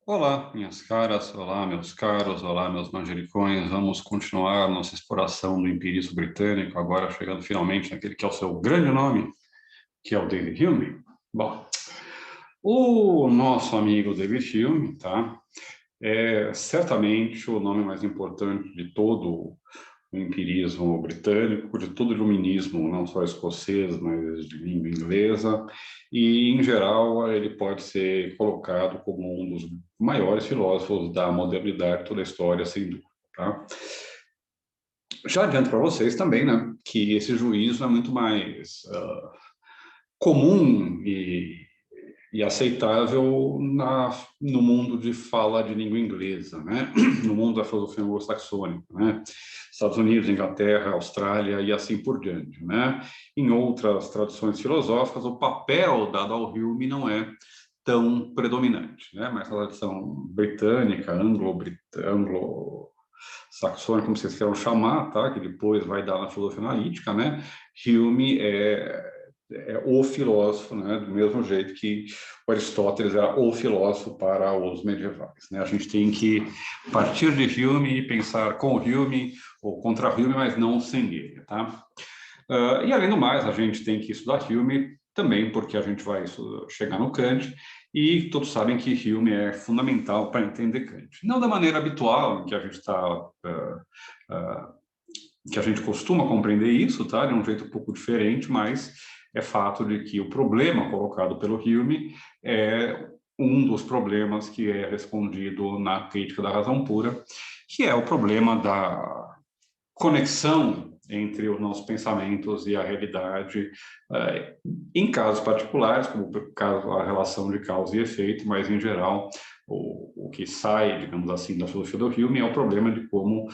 Olá, minhas caras, olá, meus caros, olá, meus manjericões. Vamos continuar nossa exploração do empirismo britânico, agora chegando finalmente naquele que é o seu grande nome, que é o David Hume. Bom, o nosso amigo David Hume, tá? É certamente o nome mais importante de todo o empirismo britânico, de todo o iluminismo, não só escocês, mas de língua inglesa, e, em geral, ele pode ser colocado como um dos maiores filósofos da modernidade, toda a história, sem dúvida. Tá? Já adianto para vocês também, né, que esse juízo é muito mais comum e aceitável no mundo de fala de língua inglesa, né? No mundo da filosofia anglo-saxônica, né? Estados Unidos, Inglaterra, Austrália e assim por diante, né? Em outras tradições filosóficas, o papel dado ao Hume não é tão predominante, né? Mas a tradição britânica, anglo-saxônica, como vocês queiram chamar, tá? Que depois vai dar na filosofia analítica, né? Hume é o filósofo, né, do mesmo jeito que o Aristóteles era o filósofo para os medievais. Né? A gente tem que partir de Hume e pensar com Hume ou contra Hume, mas não sem ele. Tá? E, além do mais, a gente tem que estudar Hume também, porque a gente vai chegar no Kant, e todos sabem que Hume é fundamental para entender Kant. Não da maneira habitual em que a gente que a gente costuma compreender isso, tá? De um jeito um pouco diferente, mas é fato de que o problema colocado pelo Hume é um dos problemas que é respondido na crítica da razão pura, que é o problema da conexão entre os nossos pensamentos e a realidade, em casos particulares, como o caso a relação de causa e efeito, mas em geral o que sai, digamos assim, da filosofia do Hume é o problema de como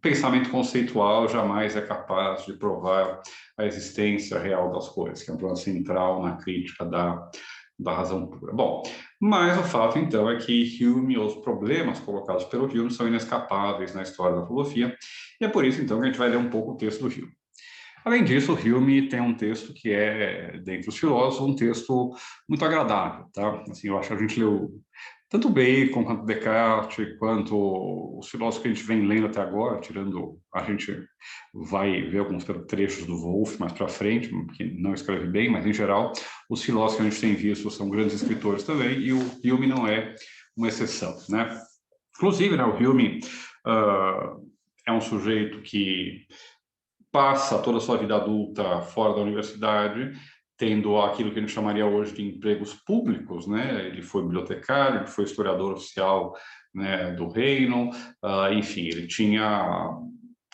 pensamento conceitual jamais é capaz de provar a existência real das coisas, que é um problema central na crítica da razão pura. Bom, mas o fato, então, é que Hume, os problemas colocados pelo Hume são inescapáveis na história da filosofia, e é por isso, então, que a gente vai ler um pouco o texto do Hume. Além disso, Hume tem um texto que é, dentre os filósofos, um texto muito agradável, tá? Assim, eu acho que a gente leu tanto Bacon, quanto Descartes, quanto os filósofos que a gente vem lendo até agora, tirando, a gente vai ver alguns trechos do Wolff mais para frente, que não escreve bem, mas em geral, os filósofos que a gente tem visto são grandes escritores também, e o Hume não é uma exceção, né? Inclusive, né, o Hume é um sujeito que passa toda a sua vida adulta fora da universidade, tendo aquilo que a gente chamaria hoje de empregos públicos, né? Ele foi bibliotecário, ele foi historiador oficial, né, do reino, enfim, ele tinha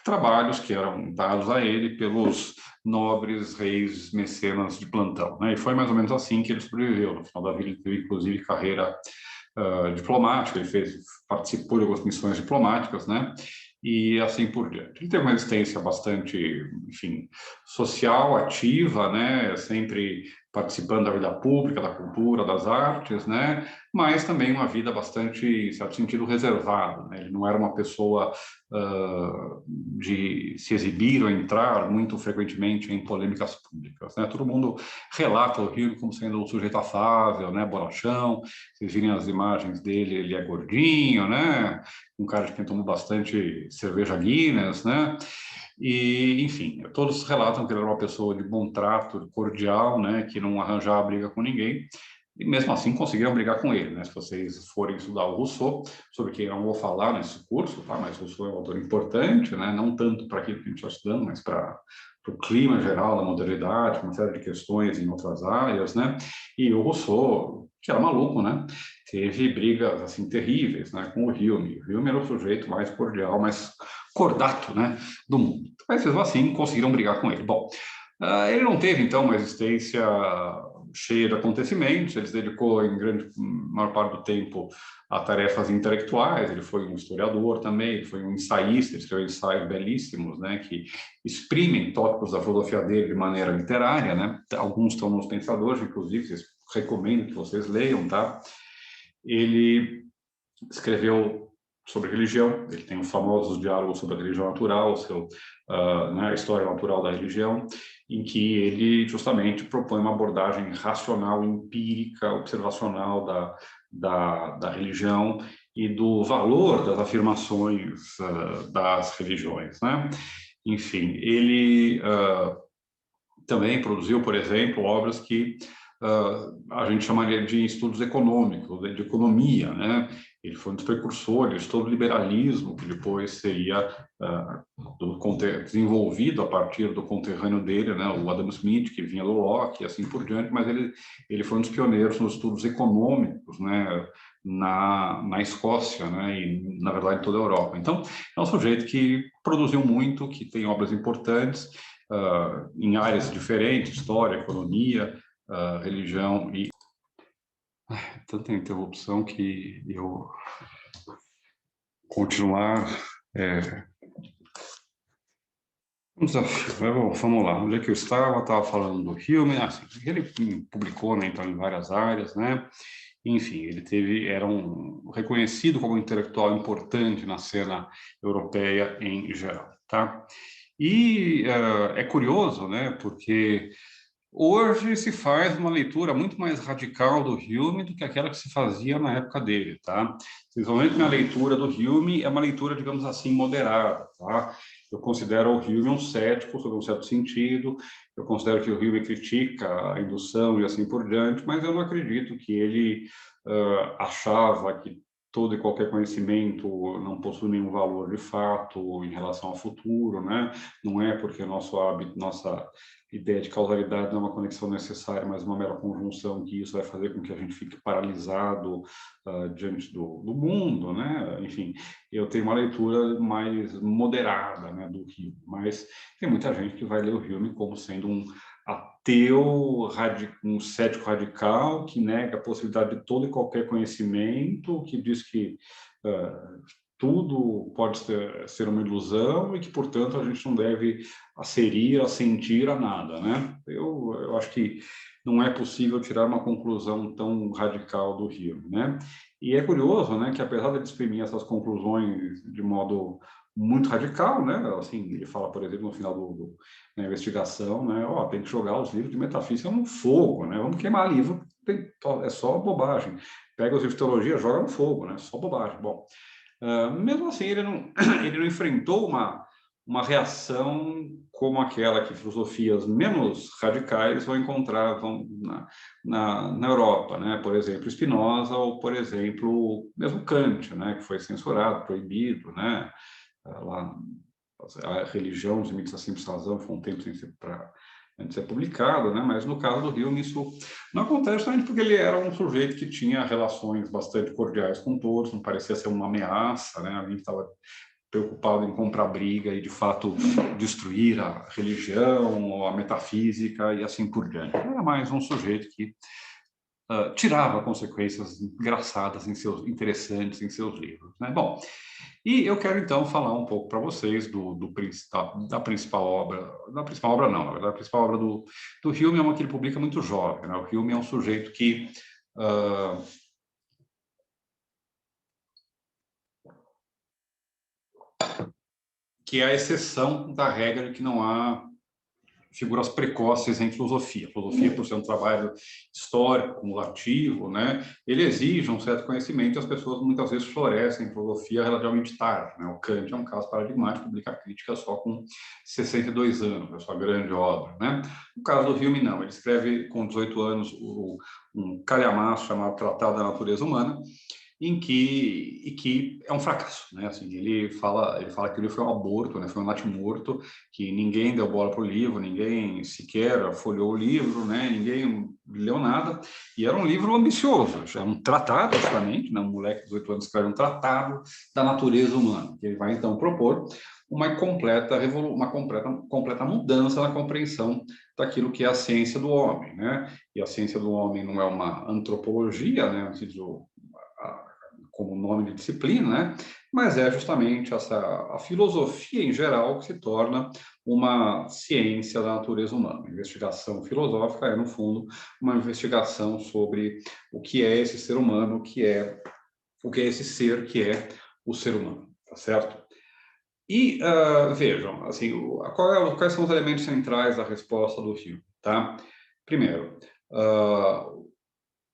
trabalhos que eram dados a ele pelos nobres reis mecenas de plantão, né? E foi mais ou menos assim que ele sobreviveu. No final da vida, ele teve, inclusive, carreira diplomática, participou de algumas missões diplomáticas, né? E assim por diante. Ele teve uma existência bastante, enfim, social, ativa, né? Sempre participando da vida pública, da cultura, das artes, né? Mas também uma vida bastante, em certo sentido, reservada, né? Ele não era uma pessoa de se exibir ou entrar muito frequentemente em polêmicas públicas, né? Todo mundo relata o Rio como sendo um sujeito afável, né? Bonachão. Vocês virem as imagens dele, ele é gordinho, né? Um cara de quem tomou bastante cerveja Guinness, né? E, enfim, todos relatam que ele era uma pessoa de bom trato, cordial, né? Que não arranjava briga com ninguém. E mesmo assim conseguiram brigar com ele, né? Se vocês forem estudar o Rousseau, sobre quem eu não vou falar nesse curso, tá? Mas Rousseau é um autor importante, né? Não tanto para aquilo que a gente está estudando, mas para o clima geral da modernidade, uma série de questões em outras áreas, né? E o Rousseau, que era maluco, né? Teve brigas assim terríveis, né? Com o Hume. O Hume era o sujeito mais cordial, mais cordato, né? Do mundo. Mas mesmo assim conseguiram brigar com ele. Bom, ele não teve então uma existência cheia de acontecimentos, ele se dedicou em grande maior parte do tempo a tarefas intelectuais, ele foi um historiador também, ele foi um ensaísta, ele escreveu ensaios belíssimos, né, que exprimem tópicos da filosofia dele de maneira literária, né, alguns estão nos Pensadores, inclusive, vocês recomendo que vocês leiam, tá? Ele escreveu sobre religião, ele tem os famosos diálogos sobre a religião natural, né, a história natural da religião, em que ele justamente propõe uma abordagem racional, empírica, observacional da religião e do valor das afirmações das religiões, né? Enfim, ele também produziu, por exemplo, obras que a gente chamaria de estudos econômicos, de economia, né? Ele foi um dos precursores de todo o liberalismo, que depois seria desenvolvido a partir do conterrâneo dele, né? O Adam Smith, que vinha do Locke, e assim por diante, mas ele foi um dos pioneiros nos estudos econômicos, né? Na Escócia, né? E, na verdade, em toda a Europa. Então, é um sujeito que produziu muito, que tem obras importantes, em áreas diferentes, história, economia, religião e tanta interrupção que eu continuar um desafio. Bom, vamos lá, onde é que eu estava falando do Hume, assim, ele publicou, né, então, em várias áreas, né? Enfim, era reconhecido como um intelectual importante na cena europeia em geral, tá? E é curioso, né, porque hoje se faz uma leitura muito mais radical do Hume do que aquela que se fazia na época dele, tá? Principalmente na leitura do Hume é uma leitura, digamos assim, moderada, tá? Eu considero o Hume um cético, sob um certo sentido, eu considero que o Hume critica a indução e assim por diante, mas eu não acredito que ele achava que todo e qualquer conhecimento não possui nenhum valor de fato em relação ao futuro, né? Não é porque nosso hábito, nossa ideia de causalidade não é uma conexão necessária, mas uma mera conjunção, que isso vai fazer com que a gente fique paralisado diante do mundo, né? Enfim, eu tenho uma leitura mais moderada, né, do Hume, mas tem muita gente que vai ler o Hume como sendo um ateu, um cético radical, que nega a possibilidade de todo e qualquer conhecimento, que diz que tudo pode ser uma ilusão e que, portanto, a gente não deve assentir a nada, né? Eu acho que não é possível tirar uma conclusão tão radical do Hume, né? E é curioso, né, que apesar de ele exprimir essas conclusões de modo muito radical, né? Assim, ele fala, por exemplo, no final da investigação, né? Ó, tem que jogar os livros de metafísica no fogo, né? Vamos queimar livro, é só bobagem. Pega os livros de teologia, joga no fogo, né? Só bobagem. Bom, mesmo assim, ele não enfrentou uma reação como aquela que filosofias menos radicais vão na Europa, né? Por exemplo, Spinoza ou, por exemplo, mesmo Kant, né? Que foi censurado, proibido, né? Lá, a religião, os limites da simples razão, foi um tempo sem ser antes de ser publicado, né? Mas no caso do Hume isso não acontece justamente porque ele era um sujeito que tinha relações bastante cordiais com todos, não parecia ser uma ameaça, né? A gente estava preocupado em comprar briga e, de fato, destruir a religião, a metafísica e assim por diante. Era mais um sujeito que tirava consequências engraçadas interessantes em seus livros, né? Bom, e eu quero então falar um pouco para vocês da principal obra, não, na verdade, a principal obra do Hume é uma que ele publica muito jovem, né? O Hume é um sujeito que é a exceção da regra de que não há figuras precoces em filosofia. A filosofia, por ser um trabalho histórico, cumulativo, né, ele exige um certo conhecimento e as pessoas muitas vezes florescem em filosofia relativamente tarde, né? O Kant é um caso paradigmático, publica crítica só com 62 anos, é sua grande obra, né? No caso do Hume, não. Ele escreve com 18 anos um calhamaço chamado Tratado da Natureza Humana, que é um fracasso, né? Assim, ele fala que o livro foi um aborto, né? Foi um natimorto, que ninguém deu bola para o livro, ninguém sequer folheou o livro, né? Ninguém leu nada, e era um livro ambicioso, era um tratado, justamente, né? Um moleque de 18 anos escreve um tratado da natureza humana, que ele vai então propor uma completa mudança na compreensão daquilo que é a ciência do homem, né? E a ciência do homem não é uma antropologia, né? Como nome de disciplina, né? Mas é justamente a filosofia em geral que se torna uma ciência da natureza humana. A investigação filosófica é, no fundo, uma investigação sobre o que é esse ser humano, o que é esse ser que é o ser humano, tá certo? E vejam, assim, quais são os elementos centrais da resposta do Hume, tá? Primeiro,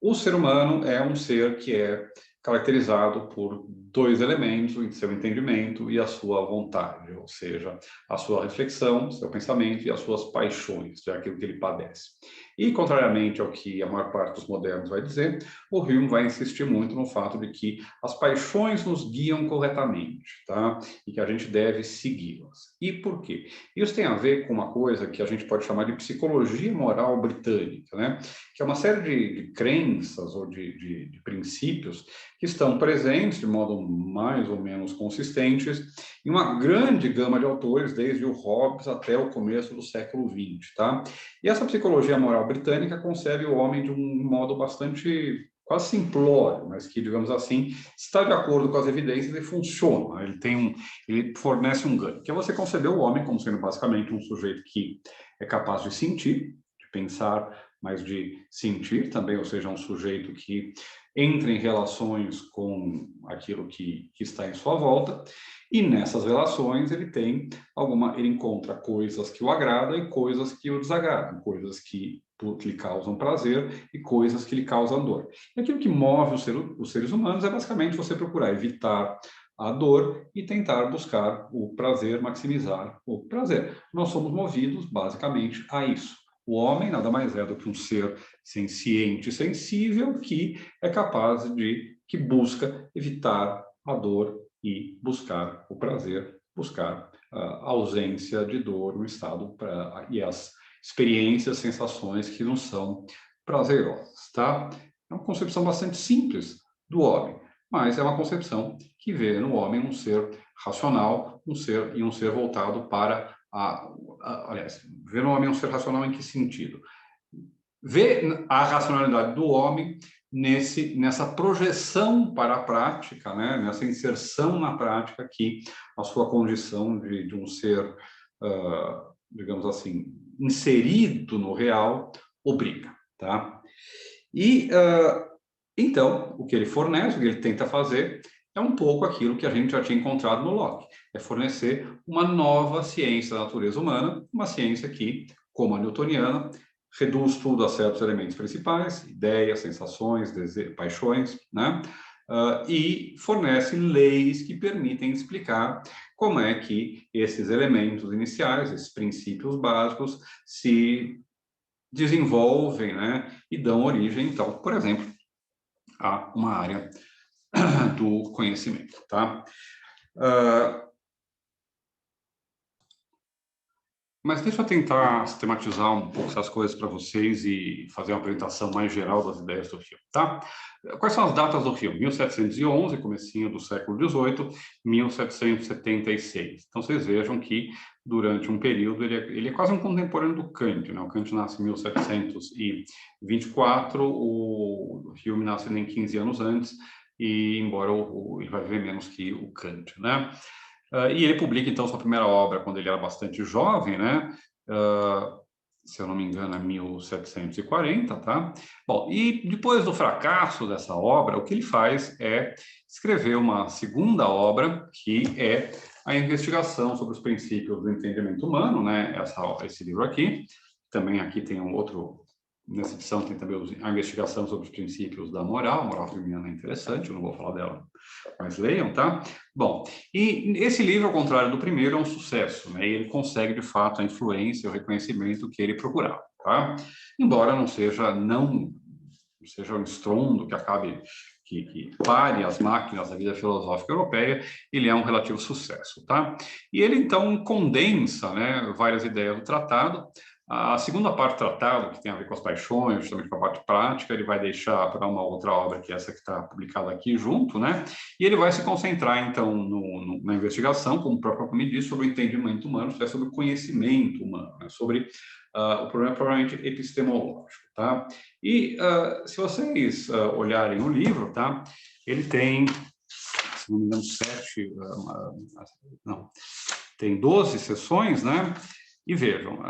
O ser humano é um ser que é caracterizado por dois elementos, o seu entendimento e a sua vontade, ou seja, a sua reflexão, seu pensamento e as suas paixões, é aquilo que ele padece. E, contrariamente ao que a maior parte dos modernos vai dizer, o Hume vai insistir muito no fato de que as paixões nos guiam corretamente, tá? E que a gente deve segui-las. E por quê? Isso tem a ver com uma coisa que a gente pode chamar de psicologia moral britânica, né? Que é uma série de crenças ou de princípios que estão presentes de modo mais ou menos consistentes em uma grande gama de autores, desde o Hobbes até o começo do século XX, tá? E essa psicologia moral britânica concebe o homem de um modo bastante quase simplório, mas que, digamos assim, está de acordo com as evidências e funciona. Ele fornece um ganho, que é você conceber o homem como sendo basicamente um sujeito que é capaz de sentir, de pensar, mas de sentir também, ou seja, um sujeito que entra em relações com aquilo que está em sua volta, e nessas relações ele encontra coisas que o agradam e coisas que o desagradam, coisas que lhe causam prazer e coisas que lhe causam dor. E aquilo que move os seres humanos é basicamente você procurar evitar a dor e tentar buscar o prazer, maximizar o prazer. Nós somos movidos basicamente a isso. O homem nada mais é do que um ser senciente e sensível que é capaz que busca evitar a dor e buscar o prazer, buscar a ausência de dor, o estado e as experiências, sensações que não são prazerosas, tá? É uma concepção bastante simples do homem, mas é uma concepção que vê no homem um ser racional, um ser voltado para aliás, ver no homem um ser racional em que sentido? Ver a racionalidade do homem nessa projeção para a prática, né? Nessa inserção na prática que a sua condição de um ser, digamos assim, inserido no real, obriga, tá? E, então, o que ele fornece, o que ele tenta fazer, é um pouco aquilo que a gente já tinha encontrado no Locke, é fornecer uma nova ciência da natureza humana, uma ciência que, como a newtoniana, reduz tudo a certos elementos principais, ideias, sensações, paixões, né? E fornece leis que permitem explicar como é que esses elementos iniciais, esses princípios básicos, se desenvolvem, né? E dão origem, então, por exemplo, a uma área do conhecimento, tá? Mas deixa eu tentar sistematizar um pouco essas coisas para vocês e fazer uma apresentação mais geral das ideias do filme, tá? Quais são as datas do filme? 1711, comecinho do século XVIII, 1776. Então, vocês vejam que, durante um período, ele é quase um contemporâneo do Kant, né? O Kant nasce em 1724, o filme nasce nem 15 anos antes, e embora ele vai viver menos que o Kant, né? E ele publica, então, sua primeira obra quando ele era bastante jovem, né? Se eu não me engano, é 1740, tá? Bom, e depois do fracasso dessa obra, o que ele faz é escrever uma segunda obra, que é a investigação sobre os princípios do entendimento humano, né? Esse livro aqui. Também aqui tem um outro. Nessa edição tem também a investigação sobre os princípios da moral. A moral feminina é interessante, eu não vou falar dela, mas leiam, tá? Bom, e esse livro, ao contrário do primeiro, é um sucesso, né? E ele consegue, de fato, a influência, o reconhecimento que ele procurava, tá? Embora não seja um estrondo que acabe, que pare as máquinas da vida filosófica europeia, ele é um relativo sucesso, tá? E ele, então, condensa, né, várias ideias do tratado. A segunda parte do tratado, que tem a ver com as paixões, justamente com a parte prática, ele vai deixar para uma outra obra, que é essa que está publicada aqui junto, né? E ele vai se concentrar, então, na investigação, como o próprio nome diz, sobre o entendimento humano, sobre o conhecimento humano, né? Sobre o problema provavelmente epistemológico, tá? E se vocês olharem o livro, tá? Ele tem, se não me engano, tem 12 sessões, né? E vejam,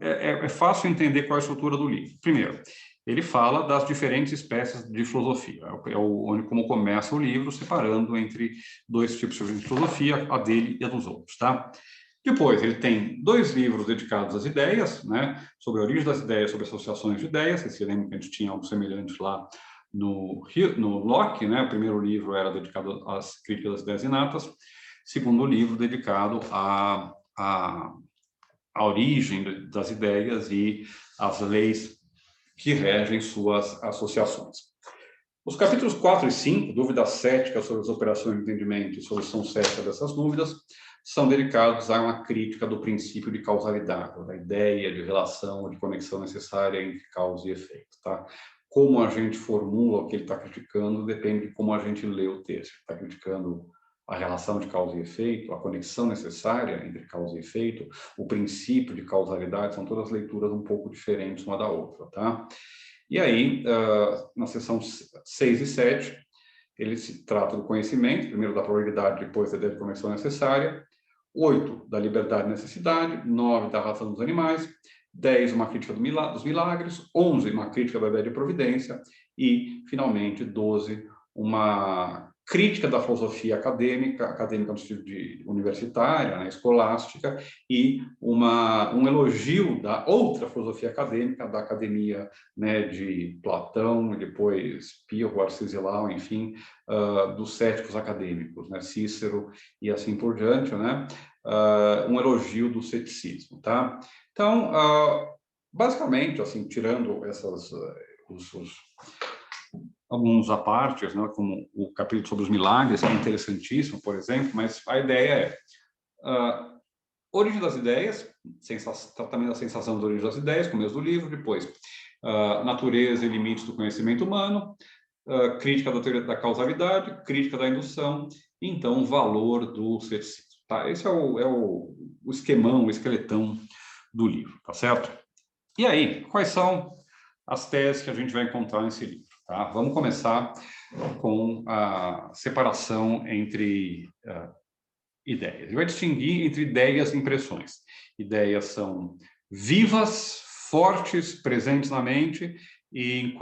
é fácil entender qual é a estrutura do livro. Primeiro, ele fala das diferentes espécies de filosofia. Como começa o livro, separando entre dois tipos de filosofia, a dele e a dos outros, tá? Depois, ele tem 2 livros dedicados às ideias, né? Sobre a origem das ideias, sobre associações de ideias. Vocês se lembram que a gente tinha algo semelhante lá no Locke, né? O primeiro livro era dedicado às críticas das ideias inatas. Segundo livro dedicado à origem das ideias e às leis que regem suas associações. Os capítulos 4 e 5, dúvida cética sobre as operações de entendimento e solução cética dessas dúvidas, são dedicados a uma crítica do princípio de causalidade, da ideia de relação, de conexão necessária entre causa e efeito. Tá? Como a gente formula o que ele está criticando depende de como a gente lê o texto. Ele está criticando a relação de causa e efeito, a conexão necessária entre causa e efeito, o princípio de causalidade, são todas leituras um pouco diferentes uma da outra. Tá? E aí, na seção 6 e 7, ele se trata do conhecimento, primeiro da probabilidade, depois da ideia de conexão necessária, 8, da liberdade e necessidade, 9, da razão dos animais, 10, uma crítica dos milagres, 11, uma crítica da ideia de providência, e, finalmente, 12, uma crítica da filosofia acadêmica no sentido de universitária, né, escolástica, e um elogio da outra filosofia acadêmica, da academia, né, de Platão, depois Pirro, Arcesilau, enfim, dos céticos acadêmicos, né, Cícero e assim por diante, né, um elogio do ceticismo, tá? Então, basicamente, assim, tirando alguns apartes, né, como o capítulo sobre os milagres, que é interessantíssimo, por exemplo, mas a ideia é origem das ideias, tratamento da sensação da origem das ideias, começo do livro, depois natureza e limites do conhecimento humano, crítica da teoria da causalidade, crítica da indução, e então valor do ceticismo. Tá? Esse é o esquemão, o esqueletão do livro, tá certo? E aí, quais são as teses que a gente vai encontrar nesse livro? Tá? Vamos começar com a separação entre ideias. Ele vai distinguir entre ideias e impressões. Ideias são vivas, fortes, presentes na mente, e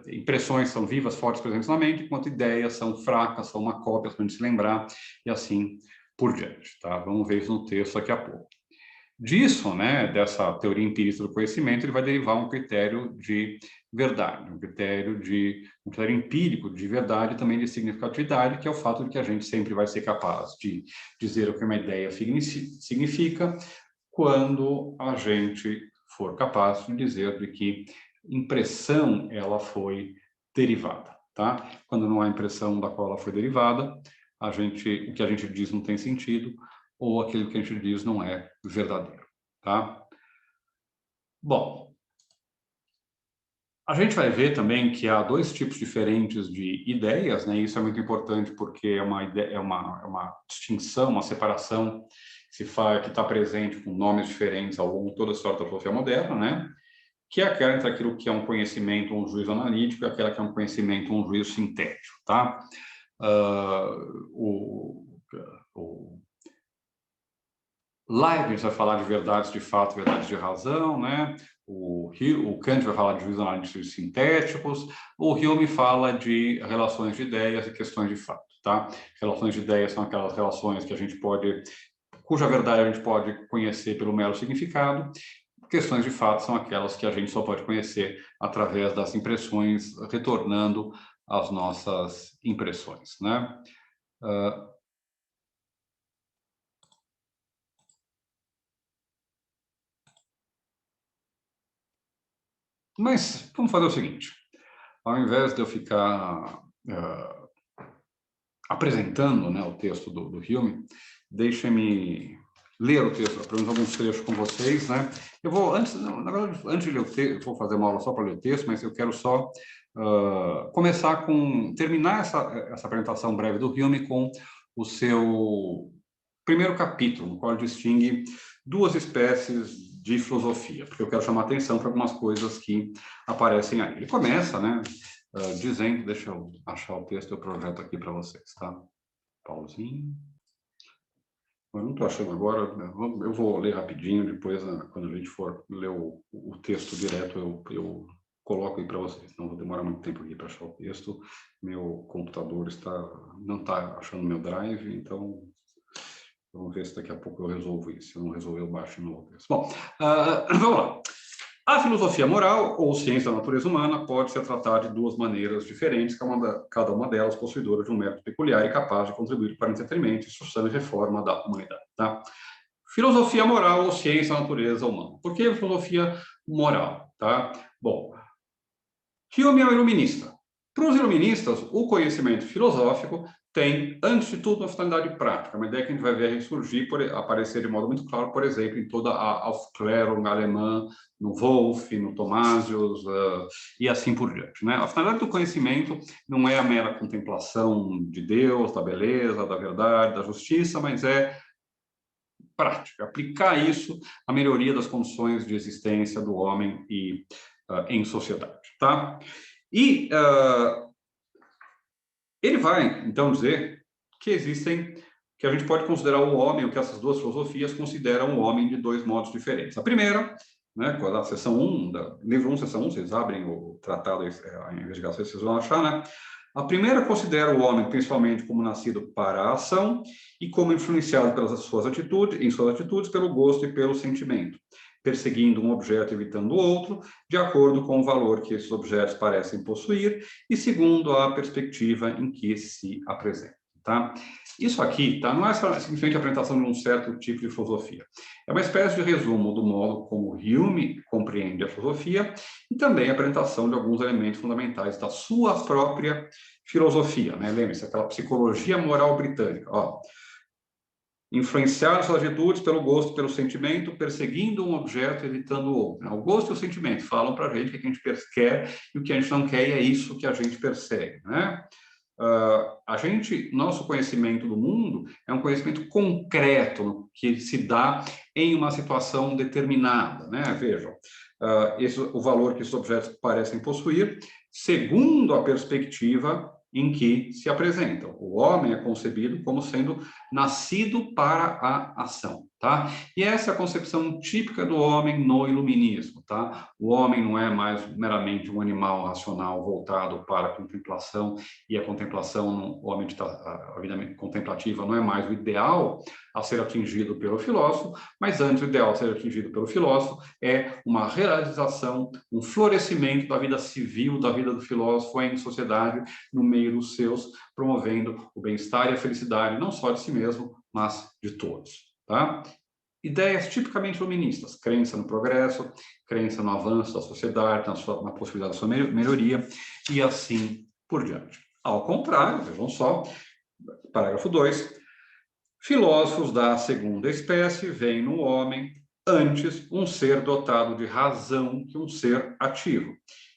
impressões são vivas, fortes, presentes na mente, enquanto ideias são fracas, são uma cópia, para a gente se lembrar, e assim por diante. Tá? Vamos ver isso no texto daqui a pouco. Disso, né, dessa teoria empírista do conhecimento, ele vai derivar um critério de verdade, um critério empírico de verdade e também de significatividade, que é o fato de que a gente sempre vai ser capaz de dizer o que uma ideia significa quando a gente for capaz de dizer de que impressão ela foi derivada, tá? Quando não há impressão da qual ela foi derivada, o que a gente diz não tem sentido, ou aquilo que a gente diz não é verdadeiro, tá? Bom, a gente vai ver também que há 2 tipos diferentes de ideias, né? Isso é muito importante porque é uma distinção, uma separação que está presente com nomes diferentes ao longo de toda a história da filosofia moderna, né? Que é aquela entre aquilo que é um conhecimento, um juízo analítico, e aquela que é um conhecimento, um juízo sintético, tá? O Leibniz vai falar de verdades de fato, verdades de razão, né? O Kant vai falar de juízos analíticos sintéticos, o Hume fala de relações de ideias e questões de fato, tá? Relações de ideias são aquelas relações que cuja verdade a gente pode conhecer pelo mero significado. Questões de fato são aquelas que a gente só pode conhecer através das impressões, retornando às nossas impressões, né? Mas vamos fazer o seguinte, ao invés de eu ficar apresentando, né, o texto do Hume, deixem-me ler o texto, pelo menos alguns trechos com vocês, né? Eu vou, na verdade, antes de ler o texto, vou fazer uma aula só para ler o texto, mas eu quero só terminar essa apresentação breve do Hume com o seu primeiro capítulo, no qual ele distingue 2 espécies de filosofia, porque eu quero chamar atenção para algumas coisas que aparecem aí. Ele começa, né, dizendo, deixa eu achar o texto do projeto aqui para vocês, tá? Pauzinho. Eu não estou achando agora, eu vou ler rapidinho, depois, quando a gente for ler o texto direto, eu coloco aí para vocês. Não vou demorar muito tempo aqui para achar o texto. Meu computador não está achando meu drive, então Vamos ver se daqui a pouco eu resolvo isso. Se eu não resolver, eu baixo no outro. Bom, vamos lá. A filosofia moral, ou ciência da natureza humana, pode ser tratada de duas maneiras diferentes, cada uma delas possuidora de um método peculiar e capaz de contribuir para o entretenimento, instrução e reforma da humanidade. Tá? Filosofia moral ou ciência da natureza humana. Por que filosofia moral? Tá? Bom, Hume é um iluminista. Para os iluministas, o conhecimento filosófico tem, antes de tudo, uma finalidade prática, uma ideia que a gente vai ver ressurgir, aparecer de modo muito claro, por exemplo, em toda a Aufklärung alemã, no Wolff, no Thomasius, e assim por diante. Né? A finalidade do conhecimento não é a mera contemplação de Deus, da beleza, da verdade, da justiça, mas é prática, aplicar isso à melhoria das condições de existência do homem e em sociedade, tá? E ele vai, então, dizer que que a gente pode considerar o homem, o que essas duas filosofias consideram o homem de dois modos diferentes. A primeira, né, na seção 1, livro 1, seção 1, vocês abrem o tratado, a investigação, vocês vão achar, né? A primeira considera o homem principalmente como nascido para a ação e como influenciado pelas suas atitudes, pelo gosto e pelo sentimento, perseguindo um objeto evitando o outro, de acordo com o valor que esses objetos parecem possuir e segundo a perspectiva em que se apresentam. Tá? Isso aqui não é simplesmente a apresentação de um certo tipo de filosofia. É uma espécie de resumo do modo como Hume compreende a filosofia e também a apresentação de alguns elementos fundamentais da sua própria filosofia. Né? Lembre-se, aquela psicologia moral britânica. Ó, influenciar suas atitudes pelo gosto, pelo sentimento, perseguindo um objeto, evitando o outro. O gosto e o sentimento falam para a gente o que a gente quer e o que a gente não quer, e é isso que a gente persegue. Né? Nosso conhecimento do mundo é um conhecimento concreto que se dá em uma situação determinada, né? Vejam, o valor que esses objetos parecem possuir, segundo a perspectiva em que se apresentam. O homem é concebido como sendo nascido para a ação, tá? E essa é a concepção típica do homem no iluminismo, tá? O homem não é mais meramente um animal racional voltado para a contemplação, e a contemplação, a vida contemplativa não é mais o ideal a ser atingido pelo filósofo, mas antes o ideal a ser atingido pelo filósofo é uma realização, um florescimento da vida civil, da vida do filósofo em sociedade, no meio dos seus, promovendo o bem-estar e a felicidade, não só de si mesmo, mas de todos. Tá? Ideias tipicamente iluministas, crença no progresso, crença no avanço da sociedade, na possibilidade da sua melhoria, e assim por diante. Ao contrário, vejam só, parágrafo 2, filósofos da segunda espécie veem no homem antes um ser dotado de razão que um ser ativo,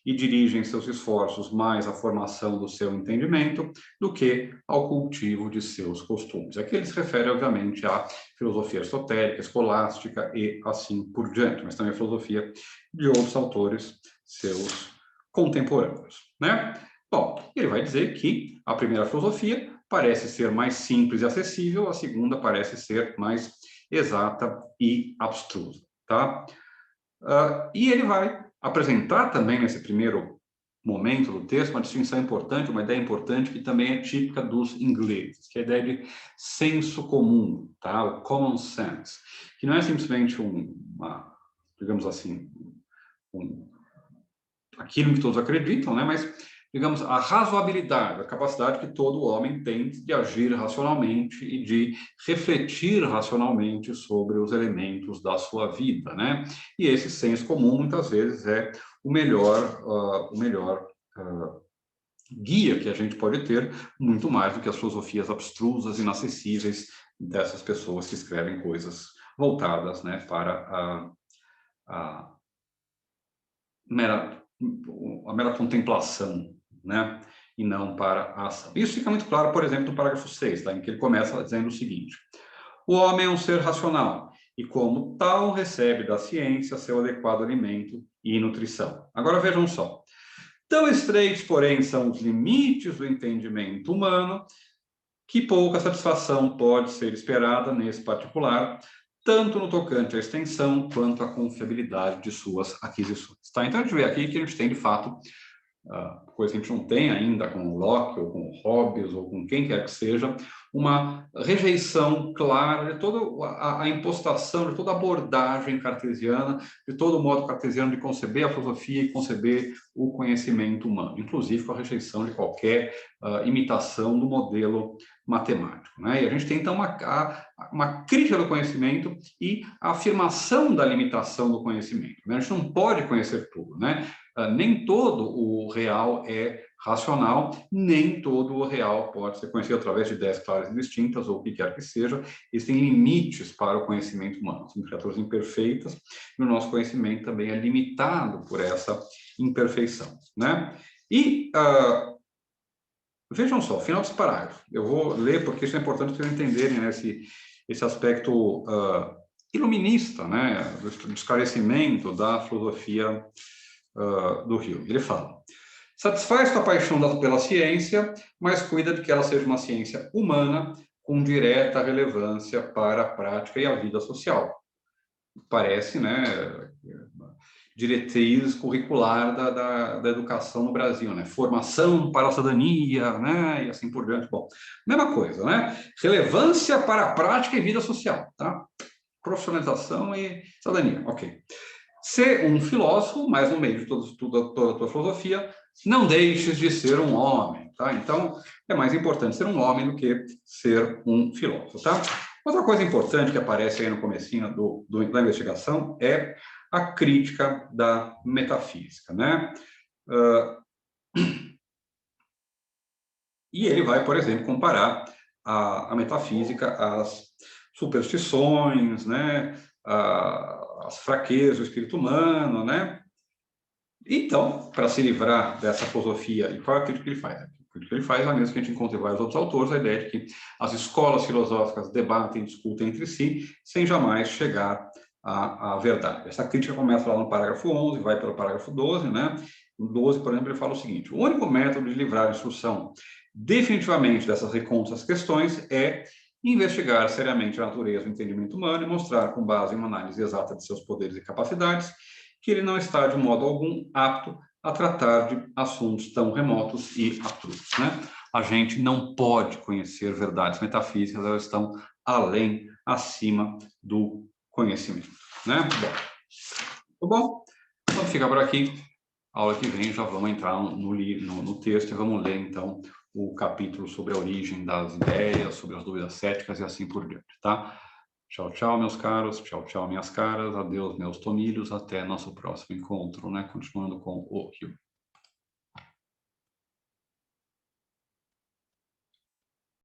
e dirigem seus esforços mais à formação do seu entendimento do que ao cultivo de seus costumes. Aqui ele se refere, obviamente, à filosofia aristotélica, escolástica e assim por diante, mas também a filosofia de outros autores, seus contemporâneos, né? Bom, ele vai dizer que a primeira filosofia parece ser mais simples e acessível, a segunda parece ser mais exata e abstrusa, tá? E ele vai apresentar também nesse primeiro momento do texto uma distinção importante, uma ideia importante que também é típica dos ingleses, que é a ideia de senso comum, tá? O common sense, que não é simplesmente digamos assim, aquilo que todos acreditam, né? Mas, digamos, a razoabilidade, a capacidade que todo homem tem de agir racionalmente e de refletir racionalmente sobre os elementos da sua vida, né? E esse senso comum, muitas vezes, é o melhor guia que a gente pode ter, muito mais do que as filosofias abstrusas, inacessíveis dessas pessoas que escrevem coisas voltadas, né, para a mera contemplação, né? E não para a ação. Isso fica muito claro, por exemplo, no parágrafo 6, tá? Em que ele começa dizendo o seguinte: o homem é um ser racional e, como tal, recebe da ciência seu adequado alimento e nutrição. Agora vejam só. Tão estreitos, porém, são os limites do entendimento humano que pouca satisfação pode ser esperada nesse particular, tanto no tocante à extensão quanto à confiabilidade de suas aquisições. Tá? Então, a gente vê aqui que a gente tem, de fato, coisa que a gente não tem ainda com o Locke, ou com o Hobbes, ou com quem quer que seja, uma rejeição clara de toda a impostação, de toda a abordagem cartesiana, de todo o modo cartesiano de conceber a filosofia e conceber o conhecimento humano, inclusive com a rejeição de qualquer imitação do modelo matemático, né? E a gente tem, então, uma crítica do conhecimento e a afirmação da limitação do conhecimento, né? A gente não pode conhecer tudo, né? Nem todo o real é racional, nem todo o real pode ser conhecido através de ideias claras e distintas, ou o que quer que seja. Existem limites para o conhecimento humano. Somos criaturas imperfeitas e o nosso conhecimento também é limitado por essa imperfeição, né? E vejam só, o final desse parágrafo. Eu vou ler porque isso é importante para vocês entenderem, né, esse aspecto iluminista, né, do esclarecimento da filosofia do Hume. Ele fala: satisfaz tua paixão pela ciência, mas cuida de que ela seja uma ciência humana com direta relevância para a prática e a vida social. Parece, né, diretriz curricular da educação no Brasil, né? Formação para a cidadania, né? E assim por diante. Bom, mesma coisa, né? Relevância para a prática e vida social, tá? Profissionalização e cidadania, ok. Ser um filósofo, mas no meio de toda a tua filosofia, não deixes de ser um homem, tá? Então, é mais importante ser um homem do que ser um filósofo, tá? Outra coisa importante que aparece aí no comecinho da investigação é a crítica da metafísica, né? E ele vai, por exemplo, comparar a metafísica às superstições, né? As fraquezas do espírito humano, né? Então, para se livrar dessa filosofia, e qual é a crítica que ele faz? A crítica que ele faz é a mesma que a gente encontra em vários outros autores, a ideia de que as escolas filosóficas debatem, discutem entre si, sem jamais chegar à verdade. Essa crítica começa lá no parágrafo 11, vai pelo parágrafo 12, né? No 12, por exemplo, ele fala o seguinte: o único método de livrar a instrução definitivamente dessas recônditas questões é investigar seriamente a natureza do entendimento humano e mostrar, com base em uma análise exata de seus poderes e capacidades, que ele não está, de modo algum, apto a tratar de assuntos tão remotos e abstrusos, né? A gente não pode conhecer verdades metafísicas, elas estão além, acima do conhecimento, né? Bom, tá bom? Então fica por aqui. A aula que vem já vamos entrar no texto e vamos ler, então, o capítulo sobre a origem das ideias, sobre as dúvidas céticas e assim por diante, tá? Tchau, tchau, meus caros. Tchau, tchau, minhas caras. Adeus, meus tomilhos. Até nosso próximo encontro, né? Continuando com o Hume.